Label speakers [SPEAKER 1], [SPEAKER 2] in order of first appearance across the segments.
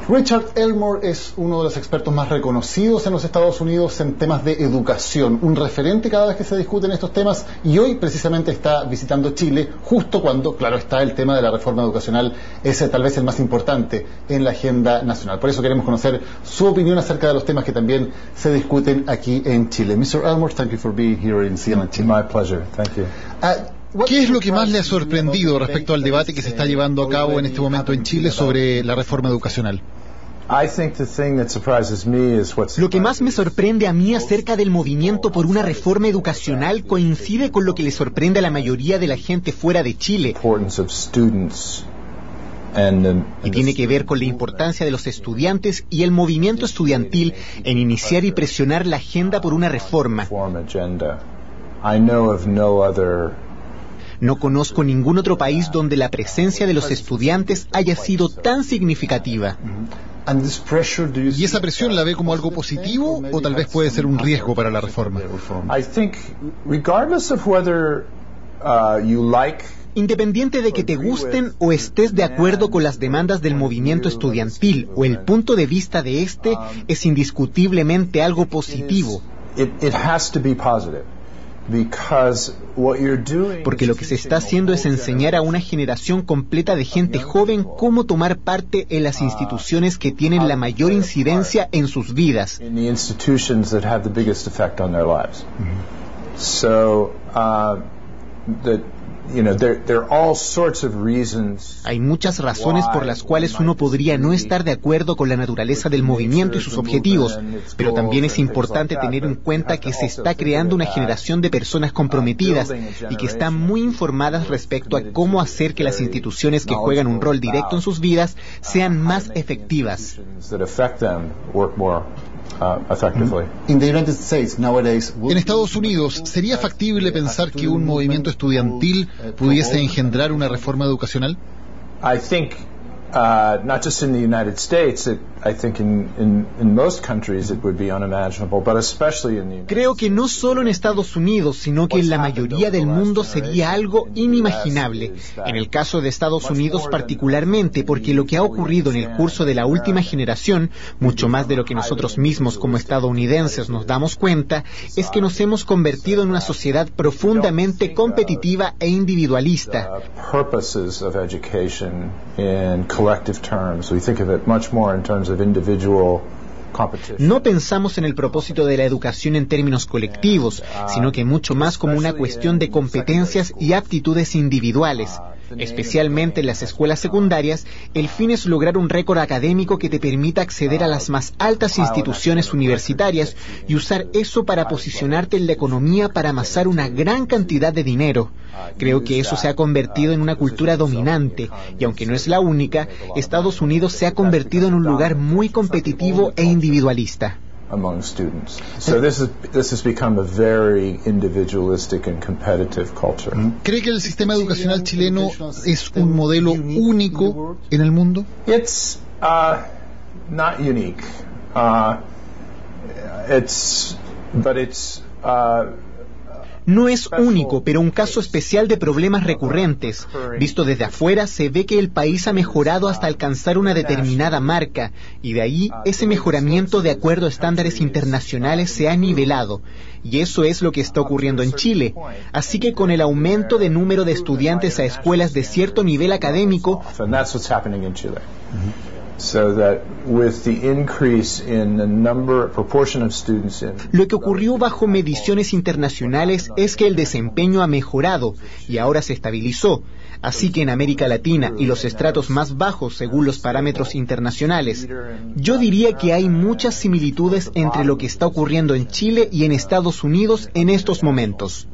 [SPEAKER 1] Richard Elmore es uno de los expertos más reconocidos en los Estados Unidos en temas de educación, un referente cada vez que se discuten estos temas, y hoy precisamente está visitando Chile justo cuando, claro está, el tema de la reforma educacional es tal vez el más importante en la agenda nacional. Por eso queremos conocer su opinión acerca de los temas que también se discuten aquí en Chile. Mr. Elmore, thank you for being here in CNN Chile.
[SPEAKER 2] My pleasure. Thank you.
[SPEAKER 3] ¿Qué es lo que más le ha sorprendido respecto al debate que se está llevando a cabo en este momento en Chile sobre la reforma educacional?
[SPEAKER 4] Lo que más me sorprende a mí acerca del movimiento por una reforma educacional coincide con lo que le sorprende a la mayoría de la gente fuera de Chile. Y tiene que ver con la importancia de los estudiantes y el movimiento estudiantil en iniciar y presionar la agenda por una reforma. No conozco ningún otro país donde la presencia de los estudiantes haya sido tan significativa.
[SPEAKER 3] ¿Y esa presión la ve como algo positivo o tal vez puede ser un riesgo para la reforma?
[SPEAKER 4] Independiente de que te gusten o estés de acuerdo con las demandas del movimiento estudiantil o el punto de vista de este, es indiscutiblemente algo positivo. Porque lo que se está haciendo es enseñar a una generación completa de gente joven cómo tomar parte en las instituciones que tienen la mayor incidencia en sus vidas. Hay muchas razones por las cuales uno podría no estar de acuerdo con la naturaleza del movimiento y sus objetivos, pero también es importante tener en cuenta que se está creando una generación de personas comprometidas y que están muy informadas respecto a cómo hacer que las instituciones que juegan un rol directo en sus vidas sean más efectivas.
[SPEAKER 3] En Estados Unidos, ¿sería factible pensar que un movimiento estudiantil pudiese engendrar una reforma educacional?
[SPEAKER 2] Not just in the United States, I think in most countries it would be unimaginable, but especially in the United States.
[SPEAKER 4] Creo que no solo en Estados Unidos, sino que en la mayoría del mundo sería algo inimaginable. En el caso de Estados Unidos particularmente, porque lo que ha ocurrido en el curso de la última generación, mucho más de lo que nosotros mismos como estadounidenses nos damos cuenta, es que nos hemos convertido en una sociedad profundamente competitiva e individualista.
[SPEAKER 2] Purposes of education in collective terms. We think of it much more in terms of individual competition.
[SPEAKER 4] No pensamos en el propósito de la educación en términos colectivos, sino que mucho más como una cuestión de competencias y aptitudes individuales. Especialmente en las escuelas secundarias, el fin es lograr un récord académico que te permita acceder a las más altas instituciones universitarias y usar eso para posicionarte en la economía para amasar una gran cantidad de dinero. Creo que eso se ha convertido en una cultura dominante, y aunque no es la única, Estados Unidos se ha convertido en un lugar muy competitivo e individualista.
[SPEAKER 2] Among students. So this has become a very individualistic and competitive culture.
[SPEAKER 3] ¿Cree que el sistema educacional chileno es un modelo único en el mundo?
[SPEAKER 2] It's not unique.
[SPEAKER 4] No es único, pero un caso especial de problemas recurrentes. Visto desde afuera, se ve que el país ha mejorado hasta alcanzar una determinada marca, y de ahí ese mejoramiento de acuerdo a estándares internacionales se ha nivelado. Y eso es lo que está ocurriendo en Chile. Así que con el aumento de número de escuelas de cierto nivel académico, lo que ocurrió bajo mediciones internacionales es que el desempeño ha mejorado y ahora se estabilizó. Así que en América Latina y los estratos más bajos según los parámetros internacionales, yo diría que hay muchas similitudes entre lo que está ocurriendo en Chile y en Estados Unidos en estos momentos.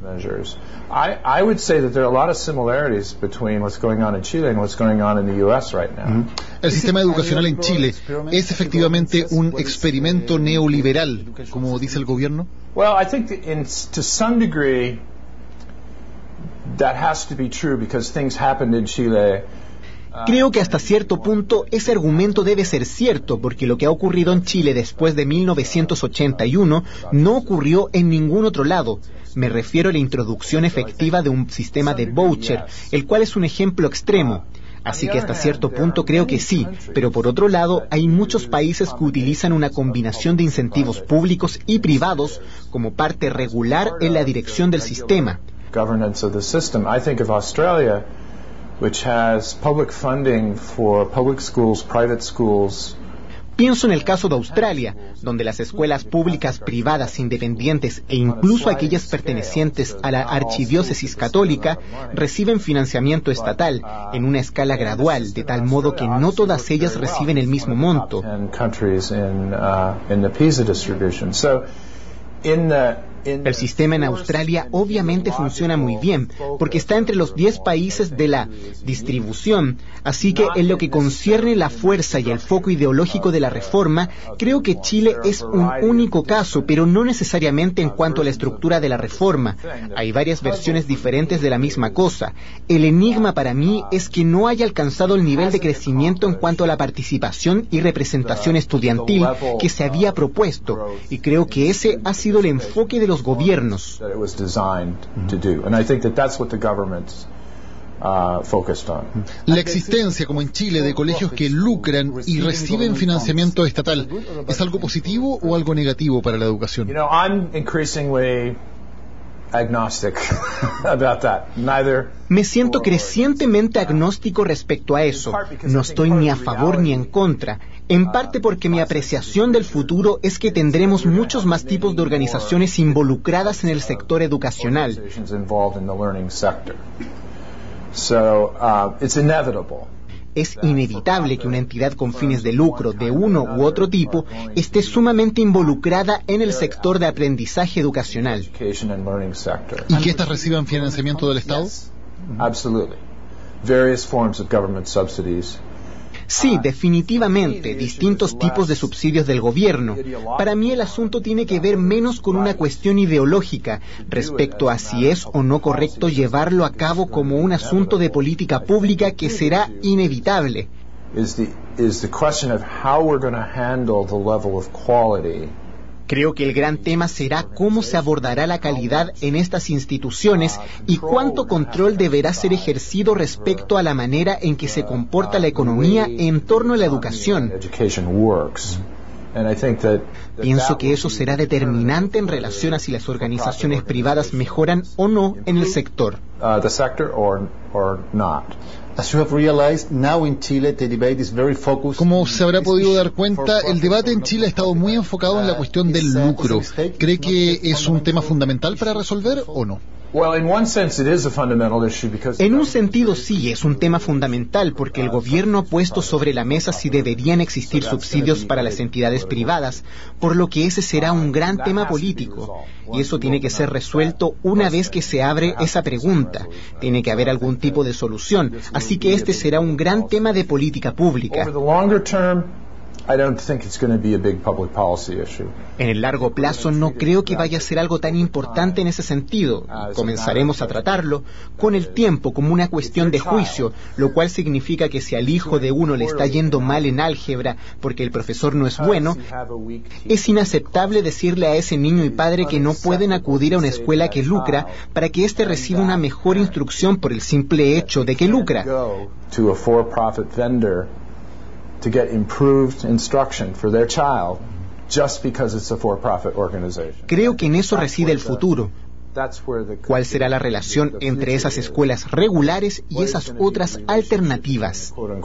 [SPEAKER 2] I would say that there are a lot of similarities between what's going on in Chile and what's going on in the US right now.
[SPEAKER 3] El sistema educacional en Chile es efectivamente un experimento neoliberal, como dice el gobierno.
[SPEAKER 2] Well, I think to some degree that has to be true because things happened in Chile.
[SPEAKER 4] Creo que hasta cierto punto ese argumento debe ser cierto, porque lo que ha ocurrido en Chile después de 1981 no ocurrió en ningún otro lado. Me refiero a la introducción efectiva de un sistema de voucher, el cual es un ejemplo extremo. Así que hasta cierto punto creo que sí, pero por otro lado hay muchos países que utilizan una combinación de incentivos públicos y privados como parte regular en la dirección del sistema.
[SPEAKER 2] Governance of the system. I think of Australia, which has public funding for public schools, private schools.
[SPEAKER 4] Pienso en el caso de Australia, donde las escuelas públicas, privadas, independientes e incluso aquellas pertenecientes a la archidiócesis católica reciben financiamiento estatal en una escala gradual, de tal modo que no todas ellas reciben el mismo monto. El sistema en Australia obviamente funciona muy bien, porque está entre los 10 países de la distribución, así que en lo que concierne la fuerza y el foco ideológico de la reforma, creo que Chile es un único caso, pero no necesariamente en cuanto a la estructura de la reforma. Hay varias versiones diferentes de la misma cosa. El enigma para mí es que no haya alcanzado el nivel de crecimiento en cuanto a la participación y representación estudiantil que se había propuesto, y creo que ese ha sido el enfoque de los gobiernos.
[SPEAKER 3] La existencia, como en Chile, de colegios que lucran y reciben financiamiento estatal, ¿es algo positivo o algo negativo para la educación?
[SPEAKER 4] Me siento crecientemente agnóstico respecto a eso. No estoy ni a favor ni en contra. En parte porque mi apreciación del futuro es que tendremos muchos más tipos de organizaciones involucradas en el sector educacional. Es inevitable que una entidad con fines de lucro de uno u otro tipo esté sumamente involucrada en el sector de aprendizaje educacional.
[SPEAKER 3] ¿Y que éstas reciban financiamiento del Estado?
[SPEAKER 4] Sí, definitivamente, distintos tipos de subsidios del gobierno. Para mí el asunto tiene que ver menos con una cuestión ideológica respecto a si es o no correcto llevarlo a cabo como un asunto de política pública que será inevitable. Creo que el gran tema será cómo se abordará la calidad en estas instituciones y cuánto control deberá ser ejercido respecto a la manera en que se comporta la economía en torno a la educación. Pienso que eso será determinante en relación a si las organizaciones privadas mejoran o no en el sector.
[SPEAKER 3] Como se habrá podido dar cuenta, el debate en Chile ha estado muy enfocado en la cuestión del lucro. ¿Cree que es un tema fundamental para resolver o no?
[SPEAKER 4] En un sentido sí, es un tema fundamental porque el gobierno ha puesto sobre la mesa si deberían existir subsidios para las entidades privadas, por lo que ese será un gran tema político. Y eso tiene que ser resuelto una vez que se abre esa pregunta. Tiene que haber algún tipo de solución, así que este será un gran tema de política pública. En el largo plazo no creo que vaya a ser algo tan importante en ese sentido. Comenzaremos a tratarlo con el tiempo como una cuestión de juicio, lo cual significa que si al hijo de uno le está yendo mal en álgebra porque el profesor no es bueno, es inaceptable decirle a ese niño y padre que no pueden acudir a una escuela que lucra para que éste reciba una mejor instrucción por el simple hecho de que lucra.
[SPEAKER 2] To get improved instruction for their child just because it's a for-profit organization.
[SPEAKER 4] Creo que en eso reside el futuro. ¿Cuál será la relación entre esas escuelas regulares y esas otras alternativas?
[SPEAKER 3] ¿Cuán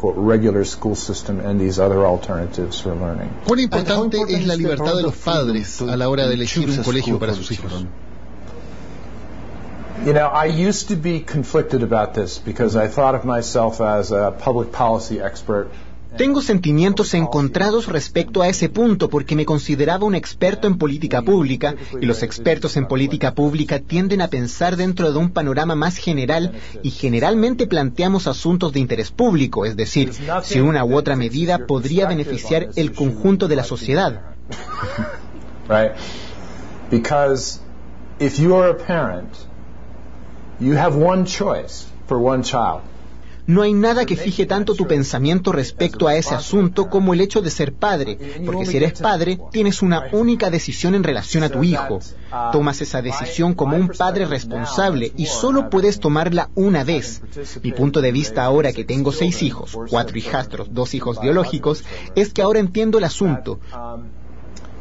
[SPEAKER 3] importante es la libertad de los padres a la hora de elegir un colegio para sus hijos?
[SPEAKER 2] You know, I used to be conflicted about this because I thought of myself as a public policy expert.
[SPEAKER 4] Tengo sentimientos encontrados respecto a ese punto porque me consideraba un experto en política pública y los expertos en política pública tienden a pensar dentro de un panorama más general y generalmente planteamos asuntos de interés público, es decir, si una u otra medida podría beneficiar el conjunto de la sociedad.
[SPEAKER 2] Right? Because if you are a parent, you have one choice for one child.
[SPEAKER 4] No hay nada que fije tanto tu pensamiento respecto a ese asunto como el hecho de ser padre, porque si eres padre, tienes una única decisión en relación a tu hijo. Tomas esa decisión como un padre responsable y solo puedes tomarla una vez. Mi punto de vista ahora que tengo 6 hijos, 4 hijastros, 2 hijos biológicos, es que ahora entiendo el asunto.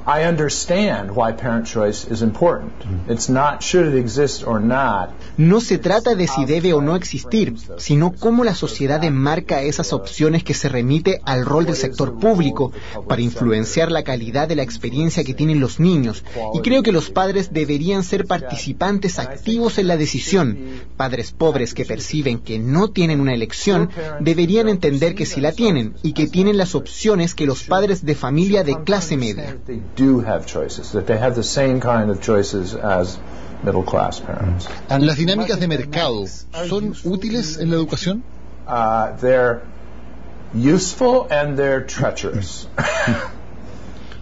[SPEAKER 2] I understand why parent choice is important. It's not should it exist or not.
[SPEAKER 4] No se trata de si debe o no existir, sino cómo la sociedad enmarca esas opciones que se remite al rol del sector público para influenciar la calidad de la experiencia que tienen los niños. Y creo que los padres deberían ser participantes activos en la decisión. Padres pobres que perciben que no tienen una elección deberían entender que sí la tienen y que tienen las opciones que los padres de familia de clase media.
[SPEAKER 2] Do have choices, that they have the same kind of choices as middle class parents.
[SPEAKER 3] ¿Las dinámicas de mercado son útiles en la educación?
[SPEAKER 2] They're useful and they're treacherous.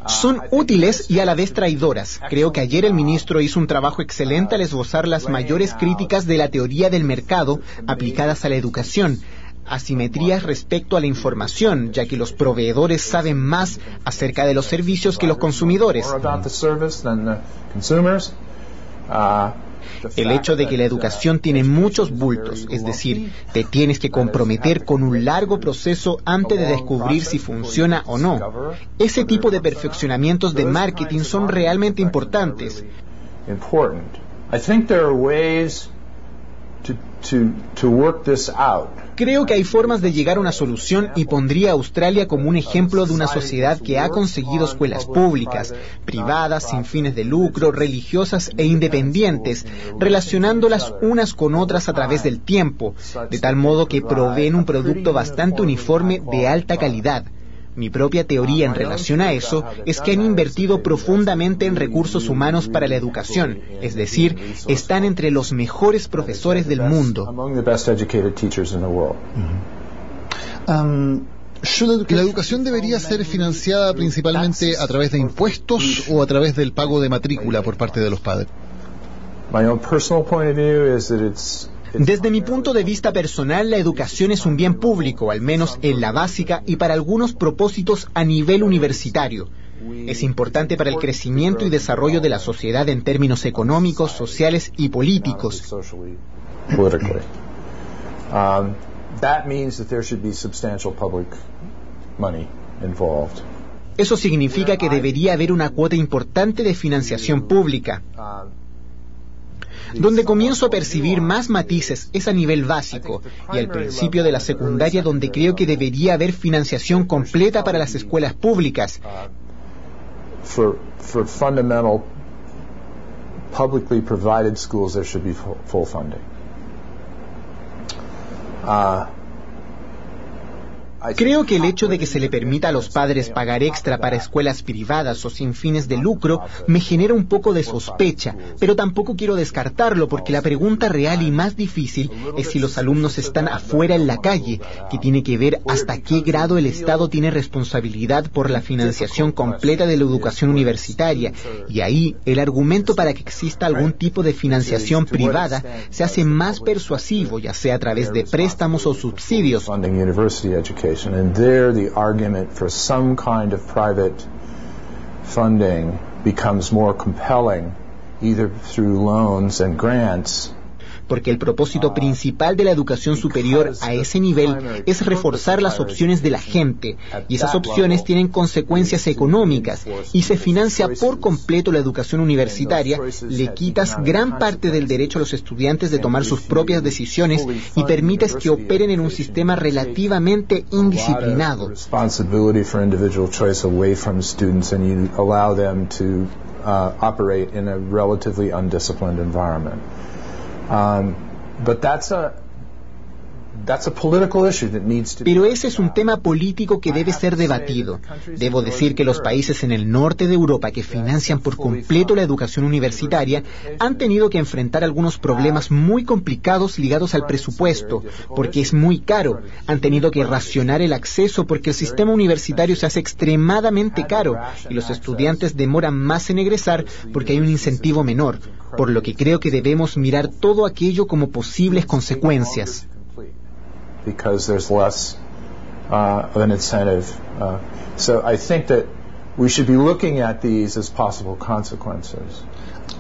[SPEAKER 4] Son útiles y a la vez traidoras. Creo que ayer el ministro hizo un trabajo excelente al esbozar las mayores críticas de la teoría del mercado aplicadas a la educación. Asimetrías respecto a la información, ya que los proveedores saben más acerca de los servicios que los consumidores. El hecho de que la educación tiene muchos bultos, es decir, te tienes que comprometer con un largo proceso antes de descubrir si funciona o no. Ese tipo de perfeccionamientos de marketing son realmente importantes.
[SPEAKER 2] To work this out.
[SPEAKER 4] Creo que hay formas de llegar a una solución y pondría a Australia como un ejemplo de una sociedad que ha conseguido escuelas públicas, privadas, sin fines de lucro, religiosas e independientes, relacionándolas unas con otras a través del tiempo, de tal modo que proveen un producto bastante uniforme de alta calidad. Mi propia teoría en relación a eso es que han invertido profundamente en recursos humanos para la educación, es decir, están entre los mejores profesores del mundo.
[SPEAKER 3] ¿La educación debería ser financiada principalmente a través de impuestos o a través del pago de matrícula por parte de los padres?
[SPEAKER 4] Desde mi punto de vista personal, la educación es un bien público, al menos en la básica y para algunos propósitos a nivel universitario. Es importante para el crecimiento y desarrollo de la sociedad en términos económicos, sociales y políticos. Eso significa que debería haber una cuota importante de financiación pública. Donde comienzo a percibir más matices es a nivel básico y al principio de la secundaria, donde creo que debería haber financiación completa para las escuelas públicas.
[SPEAKER 2] For fundamental publicly provided schools there should be full funding.
[SPEAKER 4] Creo que el hecho de que se le permita a los padres pagar extra para escuelas privadas o sin fines de lucro me genera un poco de sospecha, pero tampoco quiero descartarlo porque la pregunta real y más difícil es si los alumnos están afuera en la calle, que tiene que ver hasta qué grado el Estado tiene responsabilidad por la financiación completa de la educación universitaria, y ahí el argumento para que exista algún tipo de financiación privada se hace más persuasivo, ya sea a través de préstamos o subsidios.
[SPEAKER 2] And there the argument for some kind of private funding becomes more compelling, either through loans and grants.
[SPEAKER 4] Porque el propósito principal de la educación superior a ese nivel es reforzar las opciones de la gente, y esas opciones tienen consecuencias económicas, y se financia por completo la educación universitaria, le quitas gran parte del derecho a los estudiantes de tomar sus propias decisiones y permites que operen en un sistema relativamente indisciplinado.
[SPEAKER 2] Operate in a relatively undisciplined environment. But that's a political issue that needs to be.
[SPEAKER 4] Pero ese es un tema político que debe ser debatido. Debo decir que los países en el norte de Europa que financian por completo la educación universitaria han tenido que enfrentar algunos problemas muy complicados ligados al presupuesto, porque es muy caro. Han tenido que racionar el acceso porque el sistema universitario se hace extremadamente caro y los estudiantes demoran más en egresar porque hay un incentivo menor, por lo que creo que debemos mirar todo aquello como posibles consecuencias.
[SPEAKER 2] because there's less of an incentive. So I think that we should be looking at these as possible consequences.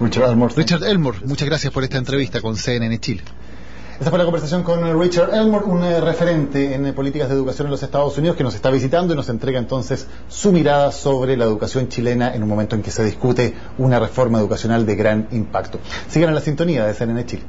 [SPEAKER 3] Richard Elmore, muchas gracias por esta entrevista con CNN Chile.
[SPEAKER 1] Esta fue la conversación con Richard Elmore, un referente en políticas de educación en los Estados Unidos, que nos está visitando y nos entrega entonces su mirada sobre la educación chilena en un momento en que se discute una reforma educacional de gran impacto. Sigan en la sintonía de CNN Chile.